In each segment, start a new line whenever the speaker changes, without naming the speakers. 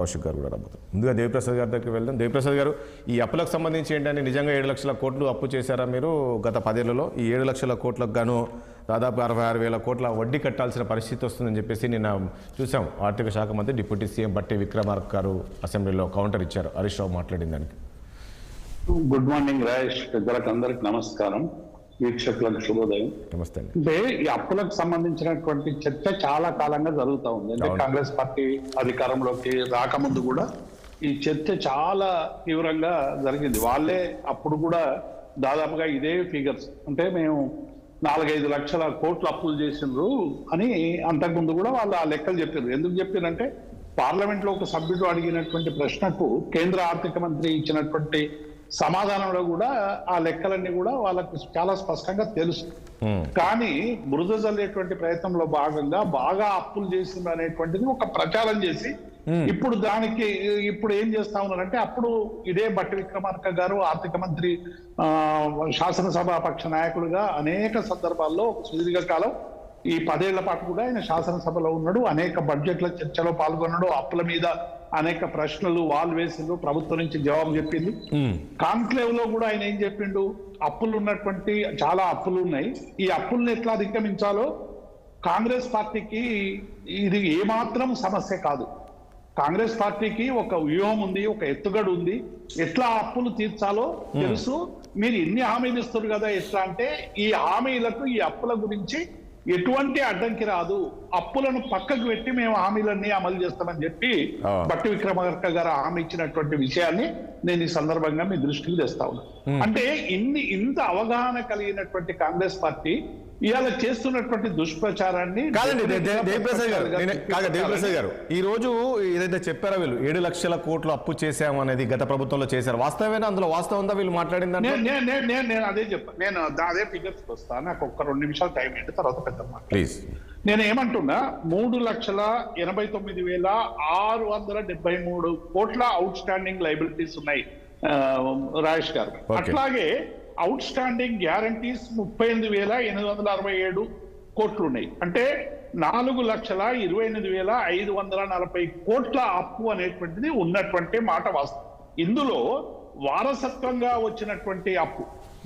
కౌశిక్ గారు కూడా రాబోతున్నారు. ముందుగా దేవిప్రసాద్ గారి దగ్గరికి వెళ్దాం. దేవిప్రసాద్ గారు, ఈ అప్పులకు సంబంధించి ఏంటంటే నిజంగా 7 లక్షల కోట్లు అప్పు చేశారా మీరు గత 10 ఏళ్లలో? ఈ 7 లక్షల కోట్లకు గాను దాదాపు 66,000 కోట్ల వడ్డీ కట్టాల్సిన పరిస్థితి వస్తుందని చెప్పేసి నిన్న చూసాం. ఆర్థిక శాఖ మంత్రి డిప్యూటీ సీఎం బట్టి విక్రమార్క గారు అసెంబ్లీలో కౌంటర్ ఇచ్చారు హరీష్ రావు మాట్లాడిన దానికి.
గుడ్ మార్నింగ్ రాజేష్, పెద్దలకు అందరికి నమస్కారం, వీక్షకులకు శుభోదయం.
నమస్తే అండి.
అంటే ఈ అప్పులకు సంబంధించినటువంటి చర్చ చాలా కాలంగా జరుగుతూ ఉంది. అంటే కాంగ్రెస్ పార్టీ అధికారంలోకి రాకముందు కూడా ఈ చర్చ చాలా తీవ్రంగా జరిగింది. వాళ్ళే అప్పుడు కూడా దాదాపుగా ఇదే ఫిగర్స్, అంటే మేము 4-5 లక్షల కోట్లు అప్పులు చేసిండ్రు అని అంతకుముందు కూడా వాళ్ళు ఆ లెక్కలు చెప్పారు. ఎందుకు చెప్పారంటే పార్లమెంట్ లో ఒక సభ్యుడు అడిగినటువంటి ప్రశ్నకు కేంద్ర ఆర్థిక మంత్రి ఇచ్చినటువంటి సమాధానంలో కూడా ఆ లెక్కలన్నీ కూడా వాళ్ళకి చాలా స్పష్టంగా తెలుసు. కానీ బురద జల్లేటువంటి ప్రయత్నంలో భాగంగా బాగా అప్పులు చేసింది అనేటువంటిది ఒక ప్రచారం చేసి ఇప్పుడు దానికి ఇప్పుడు ఏం చేస్తా ఉన్నారంటే, అప్పుడు ఇదే బట్టి విక్రమార్క గారు ఆర్థిక మంత్రి శాసనసభ పక్ష నాయకులుగా అనేక సందర్భాల్లో సుదీర్ఘకాలం ఈ 10 ఏళ్ల పాటు కూడా ఆయన శాసనసభలో ఉన్నాడు. అనేక బడ్జెట్ల చర్చలో పాల్గొన్నాడు. అప్పుల మీద అనేక ప్రశ్నలు వాళ్ళు వేసిండు, ప్రభుత్వం నుంచి జవాబు చెప్పింది. కాన్క్లేవ్ లో కూడా ఆయన ఏం చెప్పిండు, అప్పులు ఉన్నటువంటి చాలా అప్పులు ఉన్నాయి, ఈ అప్పుల్ని ఎట్లా అధిగమించాలో కాంగ్రెస్ పార్టీకి ఇది ఏమాత్రం సమస్య కాదు. కాంగ్రెస్ పార్టీకి ఒక వ్యూహం ఉంది, ఒక ఎత్తుగడ ఉంది, ఎట్లా అప్పులు తీర్చాలో తెలుసు. మీరు ఎన్ని హామీలు ఇస్తారు కదా, ఎట్లా అంటే ఈ హామీలకు ఈ అప్పుల గురించి ఎటువంటి అడ్డంకి రాదు, అప్పులను పక్కకు పెట్టి మేము హామీలన్నీ అమలు చేస్తామని చెప్పి బట్టి విక్రమార్క గారు హామీ ఇచ్చినటువంటి విషయాన్ని నేను ఈ సందర్భంగా మీ దృష్టికి తెస్తా ఉన్నాను. అంటే ఇంత అవగాహన కలిగినటువంటి కాంగ్రెస్ పార్టీ ఇవాళ చేస్తున్నటువంటి దుష్ప్రచారాన్ని
కాదండి దేవిప్రసాద్ గారు, ఈ రోజు ఏదైతే చెప్పారో వీళ్ళు 7 లక్షల కోట్లు అప్పు చేశాము అనేది గత ప్రభుత్వంలో చేశారు, వాస్తవమేనా? అందులో వాస్తవం ఉందా వీళ్ళు మాట్లాడిందా?
నేను అదే చెప్పాను, నేను అదే ఫిగర్స్ వస్తాను. నాకు ఒక్క 2 నిమిషాలు టైం ఏంటి, తర్వాత పెద్ద మాట
ప్లీజ్.
నేను ఏమంటున్నా, 3,89,673 కోట్ల అవుట్ స్టాండింగ్ లైబిలిటీస్ ఉన్నాయి రాజేష్ గారు. అట్లాగే అవుట్ స్టాండింగ్ గ్యారంటీస్ 38,867 కోట్లు ఉన్నాయి. అంటే 4,28,540 కోట్ల అప్పు అనేటువంటిది ఉన్నటువంటి మాట వాస్తవం. ఇందులో వారసత్వంగా వచ్చినటువంటి అప్పు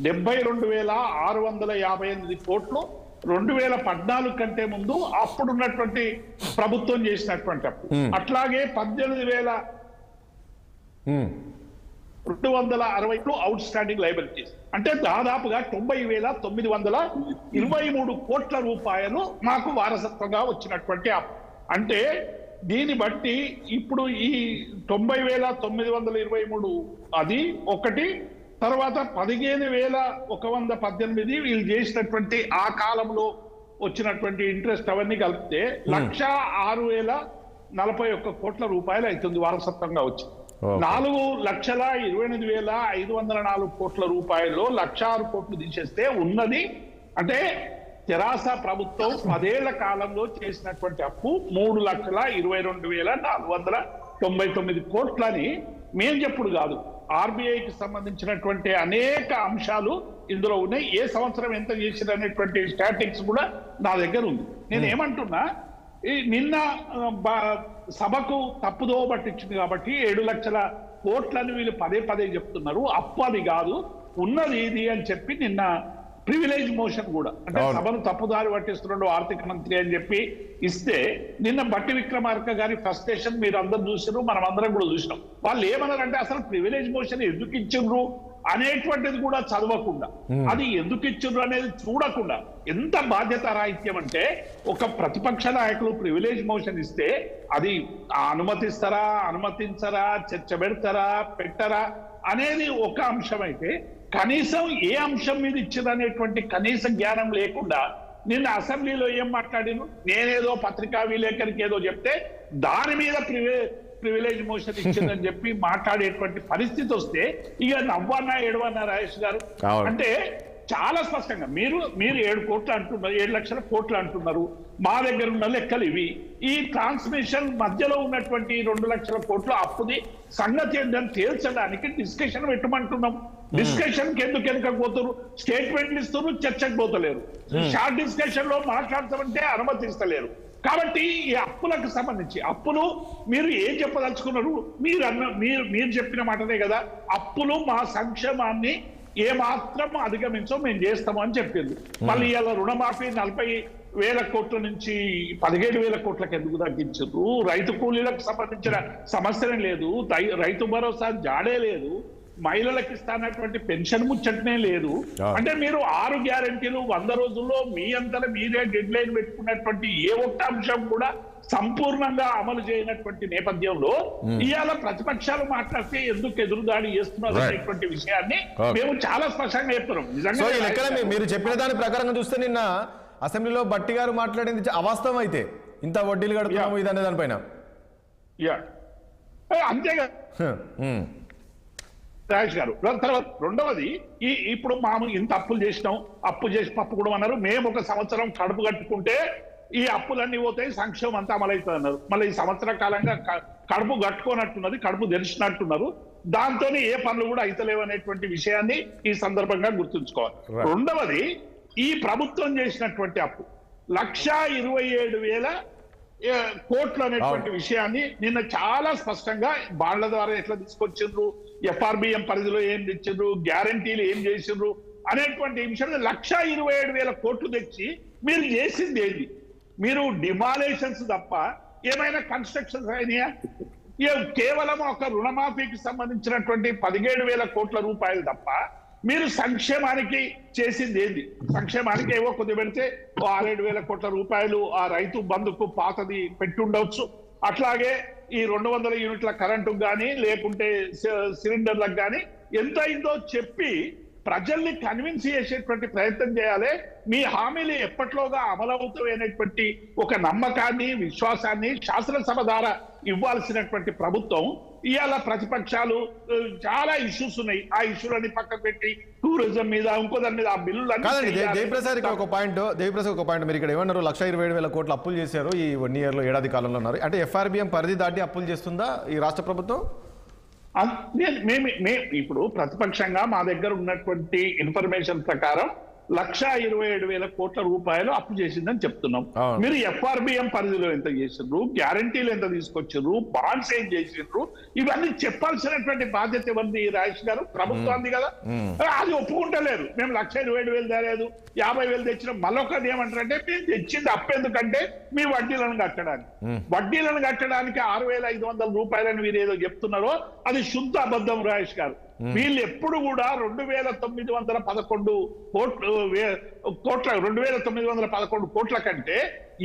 72,658 కోట్లు 2014 కంటే ముందు అప్పుడున్నటువంటి ప్రభుత్వం చేసినటువంటి అప్పు. అట్లాగే 18,260 అవుట్ స్టాండింగ్ లైబిలిటీస్, అంటే దాదాపుగా 90,923 కోట్ల రూపాయలు మాకు వారసత్వంగా వచ్చినటువంటి అప్పు. అంటే దీన్ని బట్టి ఇప్పుడు ఈ 90,923 అది ఒకటి, తర్వాత 15,118 వీళ్ళు చేసినటువంటి ఆ కాలంలో వచ్చినటువంటి ఇంట్రెస్ట్ అవన్నీ కలిపితే 1,06,041 కోట్ల రూపాయలు అవుతుంది వారసత్వంగా వచ్చి. 4,28,504 కోట్ల రూపాయల్లో 106 కోట్లు తీసేస్తే ఉన్నది, అంటే తెరాస ప్రభుత్వం 10 ఏళ్ల కాలంలో చేసినటువంటి అప్పు 3,22,499 కోట్లని మేము చెప్పుడు కాదు, ఆర్బీఐకి సంబంధించినటువంటి అనేక అంశాలు ఇందులో ఉన్నాయి. ఏ సంవత్సరం ఎంత చేసిన అనేటువంటి స్టాటిక్స్ కూడా నా దగ్గర ఉంది. నేను ఏమంటున్నా, నిన్న సభకు తప్పుదో పట్టించింది కాబట్టి 7 లక్షల కోట్లని వీళ్ళు పదే చెప్తున్నారు, అప్పు అది కాదు ఉన్నది ఇది అని చెప్పి నిన్న ప్రివిలేజ్ మోషన్ కూడా, అంటే సభను తప్పుదారి పట్టిస్తున్నాడు ఆర్థిక మంత్రి అని చెప్పి ఇస్తే, నిన్న బట్టి విక్రమార్క గారి ఫ్రస్ట్రేషన్ మీరు అందరు చూసినారు, మనం అందరం కూడా చూసినాం. వాళ్ళు ఏమన్నారంటే అసలు ప్రివిలేజ్ మోషన్ ఎందుకు ఇచ్చిండ్రు అనేటువంటిది కూడా చదవకుండా, అది ఎందుకు ఇచ్చిండ్రు అనేది చూడకుండా, ఎంత బాధ్యత రాహిత్యం అంటే ఒక ప్రతిపక్ష నాయకులు ప్రివిలేజ్ మోషన్ ఇస్తే అది అనుమతిస్తారా, అనుమతించరా, చర్చ పెడతారా, పెట్టరా అనేది ఒక అంశం అయితే, కనీసం ఏ అంశం మీద ఇచ్చిందనేటువంటి కనీస జ్ఞానం లేకుండా నిన్న అసెంబ్లీలో ఏం మాట్లాడిను, నేనేదో పత్రికా విలేకరికి ఏదో చెప్తే దాని మీద ప్రివిలేజ్ మోషన్ ఇచ్చిందని చెప్పి మాట్లాడేటువంటి పరిస్థితి వస్తే ఇక నవ్వన్నా ఏడవన్నా రాజేష్ గారు. అంటే చాలా స్పష్టంగా మీరు 7 కోట్లు అంటున్నారు, 7 లక్షల కోట్లు అంటున్నారు, మా దగ్గర ఉన్న లెక్కలు ఇవి. ఈ ట్రాన్స్మిషన్ మధ్యలో ఉన్నటువంటి 2 లక్షల కోట్ల అప్పుది సంగతి ఏంటని తేల్చడానికి డిస్కషన్ పెట్టమంటున్నాం. డిస్కషన్ కి ఎందుకు వెనకపోతారు? స్టేట్మెంట్లు ఇస్తారు, చర్చకు పోతలేరు. షార్ట్ డిస్కషన్ లో మాట్లాడతామంటే అనుమతిస్తలేరు. కాబట్టి ఈ అప్పులకు సంబంధించి అప్పులు మీరు ఏం చెప్పదలుచుకున్నారు? మీరు చెప్పిన మాటనే కదా, అప్పులు మా సంక్షేమాన్ని ఏ మాత్రం అధిగమించో మేము చేస్తాము అని చెప్పింది. మళ్ళీ ఇలా రుణమాఫీ 40,000 కోట్ల నుంచి 17,000 కోట్లకు ఎందుకు తగ్గించారు? రైతు కూలీలకు సంబంధించిన సమస్యనే లేదు, రైతు భరోసా జాడే లేదు, మహిళలకు ఇస్తానటువంటి పెన్షన్ ముచ్చటనే లేదు. అంటే మీరు 6 గ్యారెంటీలు 100 రోజుల్లో మీ అంతటా మీరే డెడ్ లైన్ పెట్టుకున్నటువంటి ఏ ఒక్క అంశం కూడా సంపూర్ణంగా అమలు చేయనటువంటి నేపథ్యంలో ఇవాళ ప్రతిపక్షాలు మాట్లాడితే ఎందుకు ఎదురుదాడి చేస్తున్నారు అనేటువంటి విషయాన్ని మేము చాలా స్పష్టంగా చెప్తున్నాం. నిజంగా
మీరు చెప్పిన దాని ప్రకారంగా చూస్తే నిన్న అసెంబ్లీలో బట్టి గారు మాట్లాడింది అవాస్తవం అయితే ఇంత వడ్డీలు కడుతున్నాము ఇది అనే దానిపైన
అంతేగా రాజేష్ గారు. తర్వాత రెండవది ఇప్పుడు మాము ఇంత అప్పులు చేసినాం, అప్పు చేసి పప్పు కూడా అన్నారు. మేము 1 సంవత్సరం కడుపు కట్టుకుంటే ఈ అప్పులన్నీ పోతాయి, సంక్షేమం అంతా అమలవుతుంది అన్నారు. మళ్ళీ ఈ సంవత్సర కాలంగా కడుపు కట్టుకోనట్టున్నది, కడుపు తెరిచినట్టున్నారు. దాంతో ఏ పనులు కూడా అయితలేవు అనేటువంటి విషయాన్ని ఈ సందర్భంగా గుర్తుంచుకోవాలి. రెండవది ఈ ప్రభుత్వం చేసినటువంటి అప్పు 1,27,000 కోట్లు అనేటువంటి విషయాన్ని నిన్న చాలా స్పష్టంగా బాండ్ల ద్వారా ఎట్లా తీసుకొచ్చిండ్రు, ఎఫ్ఆర్బిఎం పరిధిలో ఏం తెచ్చిండ్రు, గ్యారంటీలు ఏం చేసిండ్రు అనేటువంటి విషయాన్ని 1,27,000 కోట్లు తెచ్చి మీరు చేసింది ఏంటి? మీరు డిమాలేషన్స్ తప్ప ఏమైనా కన్స్ట్రక్షన్స్ అయినాయా? కేవలం ఒక రుణమాఫీకి సంబంధించినటువంటి 17,000 కోట్ల రూపాయలు తప్ప మీరు సంక్షేమానికి చేసింది ఏంది? సంక్షేమానికి ఏవో కొద్ది పెడితే 6,000 కోట్ల రూపాయలు ఆ రైతు బంధుకు పాతది పెట్టి ఉండవచ్చు. అట్లాగే ఈ 200 యూనిట్ల కరెంటుకు కానీ లేకుంటే సిలిండర్లకు కానీ ఎంత అయిందో చెప్పి ప్రజల్ని కన్విన్స్ చేసేటువంటి ప్రయత్నం చేయాలి. మీ హామీలు ఎప్పట్లోగా అమలవుతాయి అనేటువంటి ఒక నమ్మకాన్ని, విశ్వాసాన్ని శాసనసభ ద్వారా ఇవ్వాల్సినటువంటి ప్రభుత్వం ఇవాళ ప్రతిపక్షాలు చాలా ఇష్యూస్ ఉన్నాయి, ఆ ఇష్యూలని పక్కకు పెట్టి టూరిజం మీద ఇంకో దాని మీద ఆ బిల్లులు.
దేవిప్రసాద్ ఒక పాయింట్ మీరు ఇక్కడ ఏమన్నారు? 1,27,000 కోట్లు అప్పులు చేశారు ఈ 1 year లో, ఏడాది కాలంలో అన్నారు. అంటే ఎఫ్ఆర్బిఎం పరిధి దాటి అప్పులు చేస్తుందా ఈ రాష్ట్ర ప్రభుత్వం?
ఇప్పుడు ప్రతిపక్షంగా మా దగ్గర ఉన్నటువంటి ఇన్ఫర్మేషన్ ప్రకారం 1,27,000 కోట్ల రూపాయలు అప్పు చేసిందని చెప్తున్నాం. మీరు ఎఫ్ఆర్బిఎం పరిధిలో ఎంత చేసిండ్రు, గ్యారంటీలు ఎంత తీసుకొచ్చిండ్రు, బాండ్స్ ఏం చేసిండ్రు, ఇవన్నీ చెప్పాల్సినటువంటి బాధ్యత ఎవరిది? రాజేష్ గారు, ప్రభుత్వాన్ని కదా. అది ఒప్పుకుంటలేరు. మేము 1,27,000 తేలేదు, 50,000 తెచ్చినాం. మళ్ళొకటి ఏమంటారంటే మేము తెచ్చింది అప్పు ఎందుకంటే మీ వడ్డీలను కట్టడానికి. వడ్డీలను కట్టడానికి 6,500 రూపాయలని మీరు ఏదో చెప్తున్నారో అది శుద్ధ అబద్ధం రాజేష్ గారు. వీళ్ళు ఎప్పుడు కూడా 2,911 కోట్ల కంటే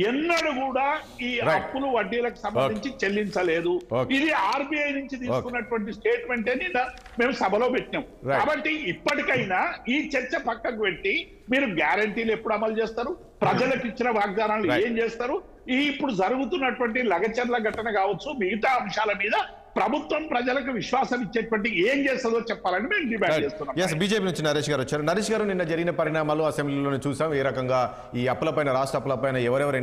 ఎన్నడూ కూడా ఈ అప్పులు వడ్డీలకు సంబంధించి చెల్లించలేదు. ఇది ఆర్బీఐ నుంచి తీసుకున్నటువంటి స్టేట్మెంట్ అని మేము సభలో పెట్టినాం. కాబట్టి ఇప్పటికైనా ఈ చర్చ పక్కకు పెట్టి మీరు గ్యారంటీలు ఎప్పుడు అమలు చేస్తారు, ప్రజలకు ఇచ్చిన వాగ్దానాలు ఏం చేస్తారు, ఇప్పుడు జరుగుతున్నటువంటి లగచర్ల ఘటన కావచ్చు, మిగతా అంశాల మీద ప్రభుత్వం ప్రజలకు విశ్వాసం ఇచ్చేటువంటి ఏం చేస్తుందో చెప్పాలని మేము డిమాండ్ చేస్తున్నాం.
బీజేపీ నుంచి నరేష్ గారు వచ్చారు. నరేష్ గారు, నిన్న జరిగిన పరిణామాలు అసెంబ్లీలోనే చూసాం. ఏ రకంగా ఈ అప్పులపైన, రాష్ట్ర అప్పులపైన ఎవరెవరు